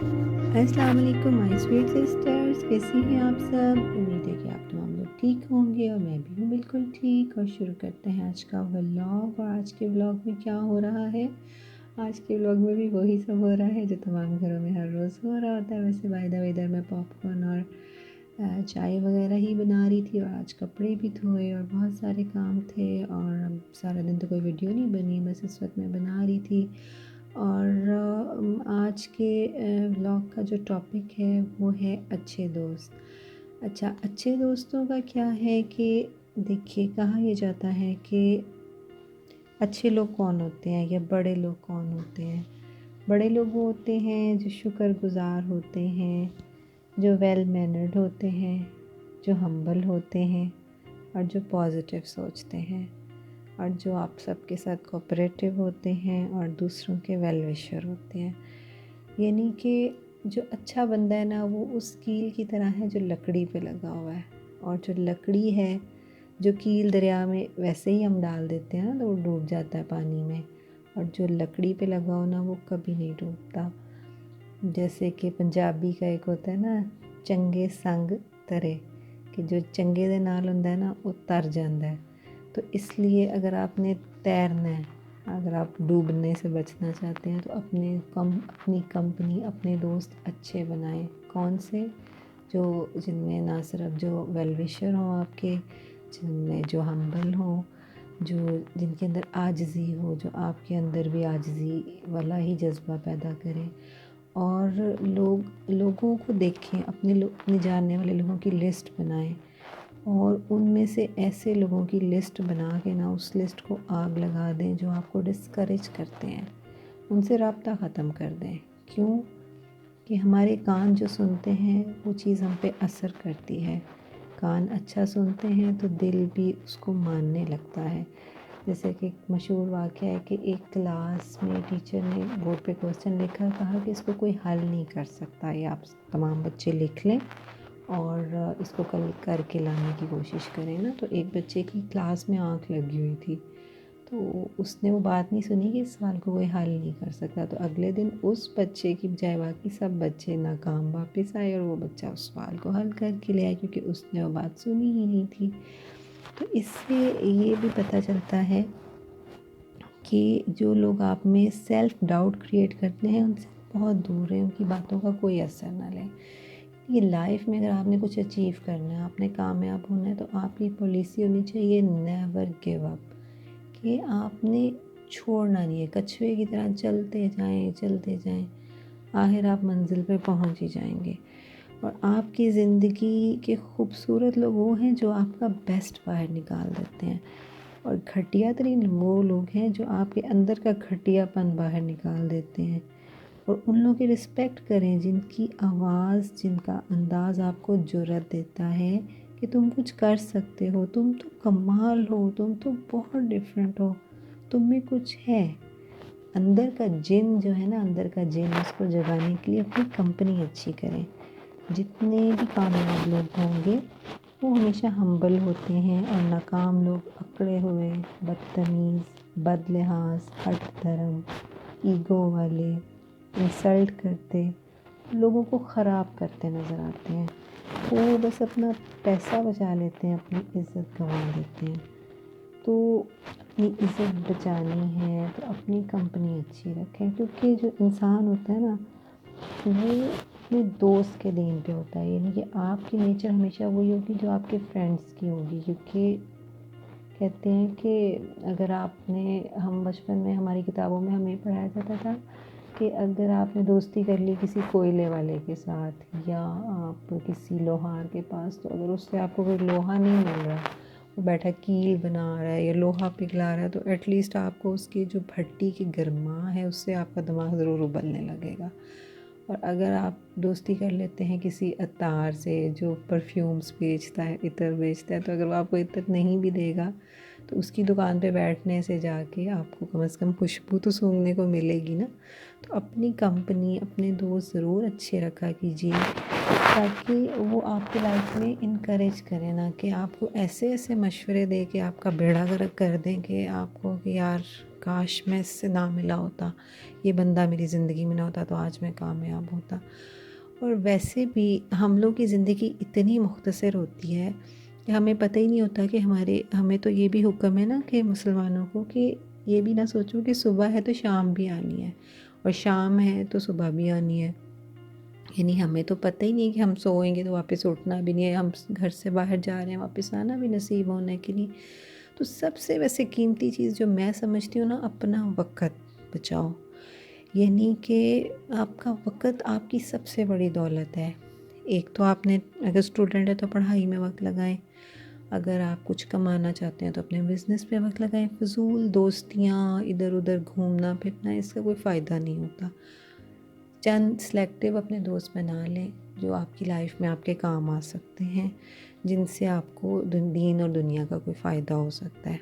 अस्सलाम वालेकुम my sweet sisters, कैसी हैं आप सब। उम्मीद है कि आप तमाम लोग ठीक होंगे और मैं भी हूँ बिल्कुल ठीक। और शुरू करते हैं आज का व्लॉग। और आज के व्लॉग में क्या हो रहा है, आज के व्लॉग में भी वही सब हो रहा है जो तमाम घरों में हर रोज़ हो रहा होता है। वैसे बाय द वे इधर मैं पॉपकॉर्न और चाय वगैरह ही बना रही थी, और आज कपड़े भी धोए और बहुत सारे काम थे। और अब सारा दिन तो कोई वीडियो नहीं बनी, बस इस वक्त मैं बना रही थी। और आज के व्लॉग का जो टॉपिक है वो है अच्छे दोस्त। अच्छा, अच्छे दोस्तों का क्या है कि देखिए, कहा यह जाता है कि अच्छे लोग कौन होते हैं या बड़े लोग कौन होते हैं। बड़े लोग वो होते हैं जो शुक्रगुज़ार होते हैं, जो वेल मैनर्ड होते हैं, जो हम्बल होते हैं और जो पॉजिटिव सोचते हैं, और जो आप सबके साथ कोऑपरेटिव होते हैं और दूसरों के वेल विशर होते हैं। यानी कि जो अच्छा बंदा है ना, वो उस कील की तरह है जो लकड़ी पे लगा हुआ है। और जो लकड़ी है, जो कील दरिया में वैसे ही हम डाल देते हैं ना तो वो डूब जाता है पानी में, और जो लकड़ी पे लगा हो ना वो कभी नहीं डूबता। जैसे कि पंजाबी का एक होता है ना, चंगे संग तरे, कि जो चंगे दे नाल हुंदा है ना वो तर जाता है। तो इसलिए अगर आपने तैरना है, अगर आप डूबने से बचना चाहते हैं तो अपनी कंपनी, अपने दोस्त अच्छे बनाएं। कौन से? जिनमें ना सिर्फ जो वेल विशर हों आपके, जिनमें जो हम्बल हों, जिनके अंदर आजिज़ी हो, जो आपके अंदर भी आजिज़ी वाला ही जज्बा पैदा करें। और लोगों को देखें, अपने जानने वाले लोगों की लिस्ट बनाएं, और उनमें से ऐसे लोगों की लिस्ट बना के ना उस लिस्ट को आग लगा दें जो आपको डिस्करेज करते हैं। उनसे राब्ता ख़त्म कर दें। क्यों? कि हमारे कान जो सुनते हैं वो चीज़ हम पे असर करती है। कान अच्छा सुनते हैं तो दिल भी उसको मानने लगता है। जैसे कि एक मशहूर वाक़या है कि एक क्लास में टीचर ने बोर्ड पे क्वेश्चन लिखा, कहा कि इसको कोई हल नहीं कर सकता, ये आप तमाम बच्चे लिख लें और इसको कल करके लाने की कोशिश करें ना। तो एक बच्चे की क्लास में आँख लगी हुई थी, तो उसने वो बात नहीं सुनी कि इस सवाल को कोई हल नहीं कर सकता। तो अगले दिन उस बच्चे की बजाय बाकी सब बच्चे नाकाम वापस आए और वो बच्चा उस सवाल को हल करके ले आया, क्योंकि उसने वो बात सुनी ही नहीं थी। तो इससे ये भी पता चलता है कि जो लोग आप में सेल्फ़ डाउट क्रिएट करते हैं उनसे बहुत दूर रहें, उनकी बातों का कोई असर ना लें। ये लाइफ में अगर आपने कुछ अचीव करना है, आपने कामयाब होना है, तो आपकी पॉलिसी होनी चाहिए नेवर गिव अप, कि आपने छोड़ना नहीं है। कछुए की तरह चलते जाएं, आखिर आप मंजिल पे पहुंच ही जाएंगे। और आपकी ज़िंदगी के खूबसूरत लोग वो हैं जो आपका बेस्ट बाहर निकाल देते हैं, और घटिया तरीन वो लोग हैं जो आपके अंदर का घटियापन बाहर निकाल देते हैं। और उन लोगों की रिस्पेक्ट करें जिनकी आवाज़, जिनका अंदाज़ आपको जुर्रत देता है कि तुम कुछ कर सकते हो, तुम तो कमाल हो, तुम तो बहुत डिफरेंट हो, तुम में कुछ है। अंदर का जिन जो है ना, अंदर का जिन, उसको जगाने के लिए अपनी कंपनी अच्छी करें। जितने भी कामयाब लोग होंगे वो हमेशा हम्बल होते हैं, और नाकाम लोग अकड़े हुए, बदतमीज़, बदलिहाज, हठ धर्म, ईगो वाले, इंसल्ट करते, लोगों को ख़राब करते नज़र आते हैं। वो बस अपना पैसा बचा लेते हैं, अपनी इज़्ज़त गंवा देते हैं। तो अपनी इज़्ज़त बचानी है तो अपनी कंपनी अच्छी रखें, क्योंकि जो इंसान होता है ना वो अपने दोस्त के देन पे होता है। यानी कि आपकी नेचर हमेशा वही होगी जो आपके फ्रेंड्स की होगी, क्योंकि कहते हैं कि अगर हम बचपन में हमारी किताबों में हमें पढ़ाया जाता था कि अगर आपने दोस्ती कर ली किसी कोयले वाले के साथ या आप किसी लोहार के पास, तो अगर उससे आपको कोई लोहा नहीं मिल रहा, वो बैठा कील बना रहा है या लोहा पिघला रहा है, तो एटलीस्ट आपको उसकी जो भट्टी की गर्मा है उससे आपका दिमाग ज़रूर उबलने लगेगा। और अगर आप दोस्ती कर लेते हैं किसी अत्तार से जो परफ्यूम्स बेचता है, इत्र बेचता है, तो अगर वो आपको इत्र नहीं भी देगा तो उसकी दुकान पे बैठने से जाके आपको कम से कम खुशबू तो सूंघने को मिलेगी ना। तो अपनी कंपनी, अपने दोस्त ज़रूर अच्छे रखा कीजिए, ताकि वो आपकी लाइफ में इनकरेज करें, ना कि आपको ऐसे ऐसे मशवरे दे के आपका बेड़ा गर्क कर दें कि आपको कि यार کاش میں اس سے نہ ملا ہوتا، یہ بندہ میری زندگی میں نہ ہوتا تو آج میں کامیاب ہوتا۔ اور ویسے بھی ہم لوگ کی زندگی اتنی مختصر ہوتی ہے کہ ہمیں پتہ ہی نہیں ہوتا کہ ہمیں تو یہ بھی حکم ہے نا کہ مسلمانوں کو کہ یہ بھی نہ سوچو کہ صبح ہے تو شام بھی آنی ہے، اور شام ہے تو صبح بھی آنی ہے۔ یعنی ہمیں تو پتہ ہی نہیں کہ ہم سوئیں گے تو واپس اٹھنا بھی نہیں ہے، ہم گھر سے باہر جا رہے ہیں واپس آنا بھی نصیب ہونا کہ نہیں۔ تو سب سے ویسے قیمتی چیز جو میں سمجھتی ہوں نا، اپنا وقت بچاؤ۔ یعنی کہ آپ کا وقت آپ کی سب سے بڑی دولت ہے۔ ایک تو آپ نے اگر اسٹوڈنٹ ہے تو پڑھائی میں وقت لگائیں، اگر آپ کچھ کمانا چاہتے ہیں تو اپنے بزنس پہ وقت لگائیں۔ فضول دوستیاں، ادھر ادھر گھومنا پھرنا، اس کا کوئی فائدہ نہیں ہوتا۔ چند سلیکٹیو اپنے دوست بنا لیں جو آپ کی لائف میں آپ کے کام آ سکتے ہیں، جن سے آپ کو دین اور دنیا کا کوئی فائدہ ہو سکتا ہے۔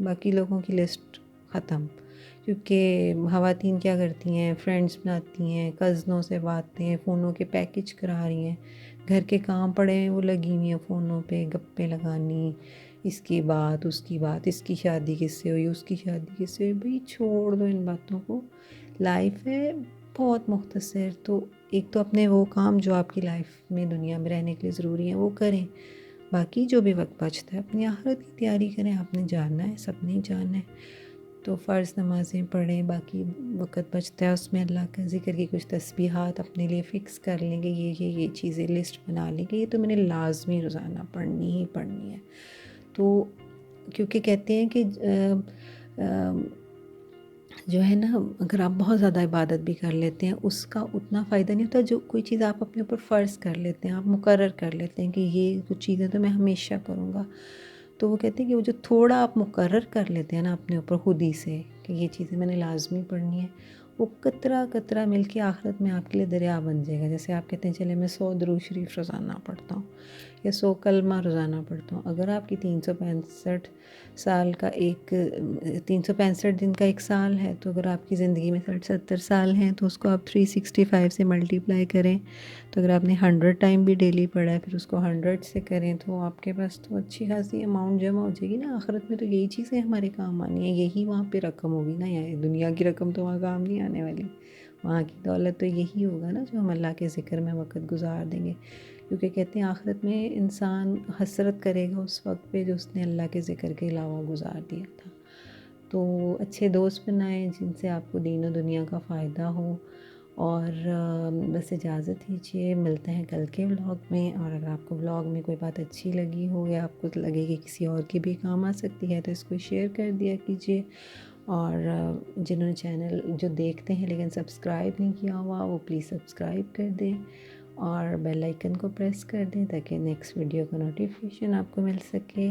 باقی لوگوں کی لسٹ ختم، کیونکہ خواتین کیا کرتی ہیں، فرینڈز بناتی ہیں، کزنوں سے باتیں، فونوں کے پیکج کرا رہی ہیں، گھر کے کام پڑے ہیں وہ لگی ہوئی ہیں فونوں پہ گپیں لگانی، اس کی بات اس کی بات، اس کی شادی کس سے ہوئی، اس کی شادی کس سے ہوئی۔ بھئی چھوڑ دو ان باتوں کو، لائف ہے بہت مختصر۔ تو ایک تو اپنے وہ کام جو آپ کی لائف میں دنیا میں رہنے کے لیے ضروری ہیں وہ کریں، باقی جو بھی وقت بچتا ہے اپنی آخرت کی تیاری کریں۔ آپ نے جاننا ہے، سب نے جاننا ہے، تو فرض نمازیں پڑھیں، باقی وقت بچتا ہے اس میں اللہ کا ذکر کی کچھ تسبیحات اپنے لیے فکس کر لیں گے، یہ چیزیں لسٹ بنا لیں گے، یہ تو میں نے لازمی روزانہ پڑھنی ہی پڑھنی ہے۔ تو کیونکہ کہتے ہیں کہ جو ہے نا، اگر آپ بہت زیادہ عبادت بھی کر لیتے ہیں اس کا اتنا فائدہ نہیں ہوتا جو کوئی چیز آپ اپنے اوپر فرض کر لیتے ہیں، آپ مقرر کر لیتے ہیں کہ یہ کچھ چیزیں تو میں ہمیشہ کروں گا۔ تو وہ کہتے ہیں کہ وہ جو تھوڑا آپ مقرر کر لیتے ہیں نا اپنے اوپر خود ہی سے کہ یہ چیزیں میں نے لازمی پڑھنی ہے، وہ قطرہ قطرہ مل کے آخرت میں آپ کے لیے دریا بن جائے گا۔ جیسے آپ کہتے ہیں چلے میں 100 درود شریف روزانہ پڑھتا ہوں یا 100 کلمہ روزانہ پڑھتا ہوں، اگر آپ کی 365 سال کا 365 دن کا ایک سال ہے، تو اگر آپ کی زندگی میں 60-70 سال ہیں تو اس کو آپ 365 سے ملٹیپلائی کریں، تو اگر آپ نے 100 ٹائم بھی ڈیلی پڑھا ہے پھر اس کو 100 سے کریں تو آپ کے پاس تو اچھی خاصی اماؤنٹ جمع ہو جائے گی نا۔ آخرت میں تو یہی چیزیں ہمارے کام آنی ہیں، یہی وہاں پہ رقم ہوگی نا، یا دنیا کی رقم تو وہاں کام نہیں آنے والی، وہاں کی دولت تو یہی ہوگا نا جو ہم اللہ کے ذکر میں وقت گزار دیں گے۔ کیونکہ کہتے ہیں آخرت میں انسان حسرت کرے گا اس وقت پہ جو اس نے اللہ کے ذکر کے علاوہ گزار دیا تھا۔ تو اچھے دوست بنائیں جن سے آپ کو دین و دنیا کا فائدہ ہو۔ اور بس اجازت دیجیے، ملتے ہیں کل کے ولاگ میں، اور اگر آپ کو ولاگ میں کوئی بات اچھی لگی ہو یا آپ کو لگے کہ کسی اور کی بھی کام آ سکتی ہے تو اس کو شیئر کر دیا کیجیے، اور جنہوں نے چینل جو دیکھتے ہیں لیکن سبسکرائب نہیں کیا ہوا وہ پلیز سبسکرائب کر دیں اور بیل آئیکن کو پریس کر دیں تاکہ نیکسٹ ویڈیو کا نوٹیفیکیشن آپ کو مل سکے۔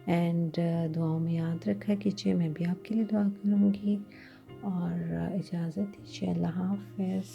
اینڈ دعاؤں میں یاد رکھا کیجیے، میں بھی آپ کے لیے دعا کروں گی، اور اجازت دیجیے، اللہ حافظ۔